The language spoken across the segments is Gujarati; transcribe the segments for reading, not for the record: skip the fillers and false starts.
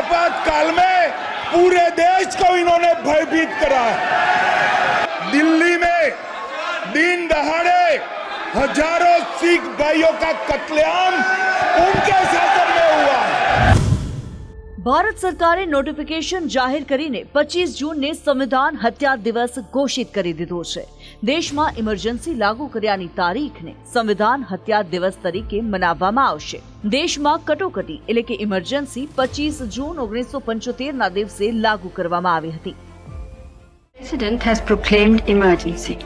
आपातकाल में पूरे देश को इन्होंने भयभीत करा है। दिल्ली में दिन दहाड़े हजारों सिख भाइयों का कत्लेआम उनके शासन में हुआ है। ભારત સરકારે નોટિફિકેશન જાહેર કરીને 25 જૂનને સંવિધાન હત્યા દિવસ ઘોષિત કરી દીધો છે। દેશમાં ઇમરજન્સી લાગુ કર્યાની તારીખને સંવિધાન હત્યા દિવસ તરીકે મનાવવામાં આવશે। દેશમાં કટોકટી એટલે કે ઇમરજન્સી 25 જૂન 1975 ના દિવસે લાગુ કરવામાં આવી હતી। President has proclaimed emergency.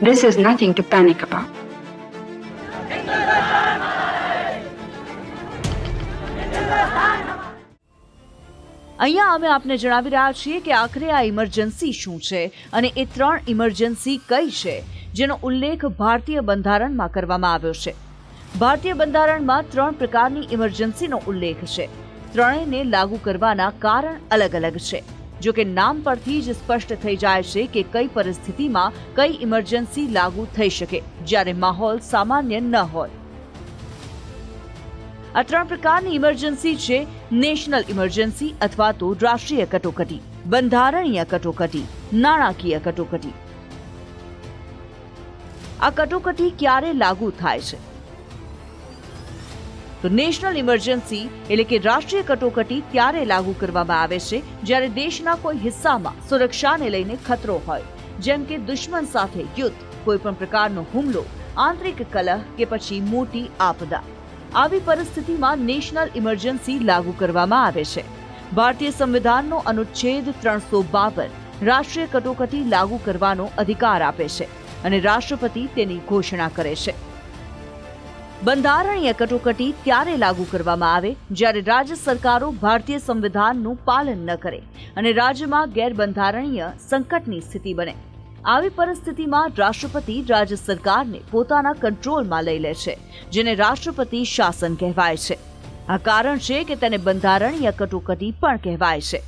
This is nothing to panic about. અહીંયા અમે આપને જણાવી રહ્યા છીએ કે આખરે આ ઇમરજન્સી શું છે અને એ 3 ઇમરજન્સી કઈ છે જેનો ઉલ્લેખ ભારતીય બંધારણમાં કરવામાં આવ્યો છે। ભારતીય બંધારણમાં 3 પ્રકારની ઇમરજન્સીનો ઉલ્લેખ છે। ત્રણેયને લાગુ કરવાના કારણ અલગ અલગ છે। જો કે નામ પરથી જ સ્પષ્ટ થઈ જાય છે કે કઈ પરિસ્થિતિમાં કઈ ઇમરજન્સી લાગુ થઈ શકે જ્યારે માહોલ સામાન્ય ન હોય। આ 3 પ્રકારની ઇમરજન્સી છે નેશનલ ઇમરજન્સી અથવા તો રાષ્ટ્રીય કટોકટી, બંધારણીય કટોકટી, નાણાકીય કટોકટી। આ કટોકટી ક્યારે લાગુ થાય છે? તો નેશનલ ઇમરજન્સી એટલે કે રાષ્ટ્રીય કટોકટી ત્યારે લાગુ કરવામાં આવે છે જ્યારે દેશના કોઈ હિસ્સામાં સુરક્ષાને લઈને ખતરો હોય, જેમ કે દુશ્મન સાથે યુદ્ધ, કોઈ પણ પ્રકારનો હુમલો, આંતરિક કલહ કે પછી મોટી આપદા। આવી પરિસ્થિતિમાં નેશનલ ઇમરજન્સી લાગુ કરવામાં આવે છે। ભારતીય સંવિધાનનો અનુચ્છેદ 352 રાષ્ટ્રીય કટોકટી લાગુ કરવાનો અધિકાર આપે છે અને રાષ્ટ્રપતિ તેની ઘોષણા કરે છે। બંધારણીય કટોકટી ત્યારે લાગુ કરવામાં આવે જ્યારે રાજ્ય સરકારો ભારતીય સંવિધાનનું પાલન ન કરે અને રાજ્યમાં ગેરબંધારણીય સંકટની સ્થિતિ બને। આવી પરિસ્થિતિમાં રાષ્ટ્રપતિ રાજ્ય સરકારને પોતાના કંટ્રોલમાં લઈ લે છે, જેને રાષ્ટ્રપતિ શાસન કહેવાય છે। આ કારણ છે કે તેને બંધારણીય કટોકટી પણ કહેવાય છે।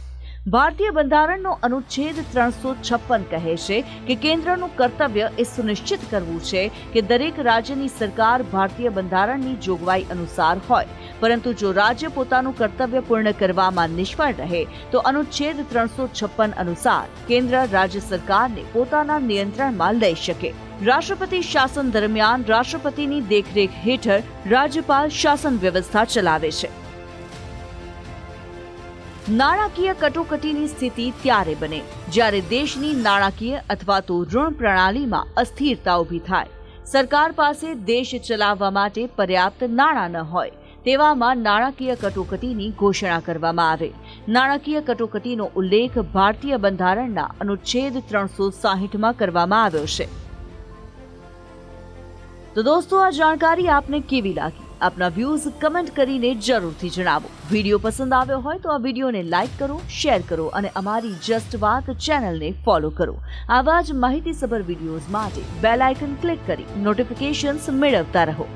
ભારતીય બંધારણનો અનુચ્છેદ 356 કહે છે કે કેન્દ્રનું કર્તવ્ય એ સુનિશ્ચિત કરવું છે કે દરેક રાજ્યની સરકાર ભારતીય બંધારણની જોગવાઈ અનુસાર હોય, પરંતુ જો રાજ્ય પોતાનું કર્તવ્ય પૂર્ણ કરવામાં નિષ્ફળ રહે તો અનુચ્છેદ 356 અનુસાર કેન્દ્ર રાજ્ય સરકારને પોતાના નિયંત્રણમાં લઈ શકે। રાષ્ટ્રપતિ શાસન દરમિયાન રાષ્ટ્રપતિની દેખરેખ હેઠળ રાજ્યપાલ શાસન વ્યવસ્થા ચલાવે છે। નાણાકીય કટોકટીની સ્થિતિ ત્યારે બને જ્યારે દેશની નાણાકીય અથવા તો ઋણ પ્રણાલીમાં અસ્થિરતા ઊભી થાય, સરકાર પાસે દેશ ચલાવવા માટે પર્યાપ્ત નાણાં ન હોય, તેવામાં નાણાકીય કટોકટીની ઘોષણા કરવામાં આવે। નાણાકીય કટોકટીનો ઉલ્લેખ ભારતીય બંધારણના અનુચ્છેદ 360માં કરવામાં આવ્યો છે। તો દોસ્તો, આ જાણકારી આપને કેવી લાગી? આપના વ્યુઝ કમેન્ટ કરીને જરૂરથી જણાવો। વિડીયો પસંદ આવ્યો હોય તો આ વિડીયોને લાઇક કરો, શેર કરો અને અમારી જસ્ટ વાત ચેનલને ફોલો કરો। આવા જ માહિતીસભર વિડીયોઝ માટે બેલ આઇકન ક્લિક કરી નોટિફિકેશન્સ મેળવતા રહો।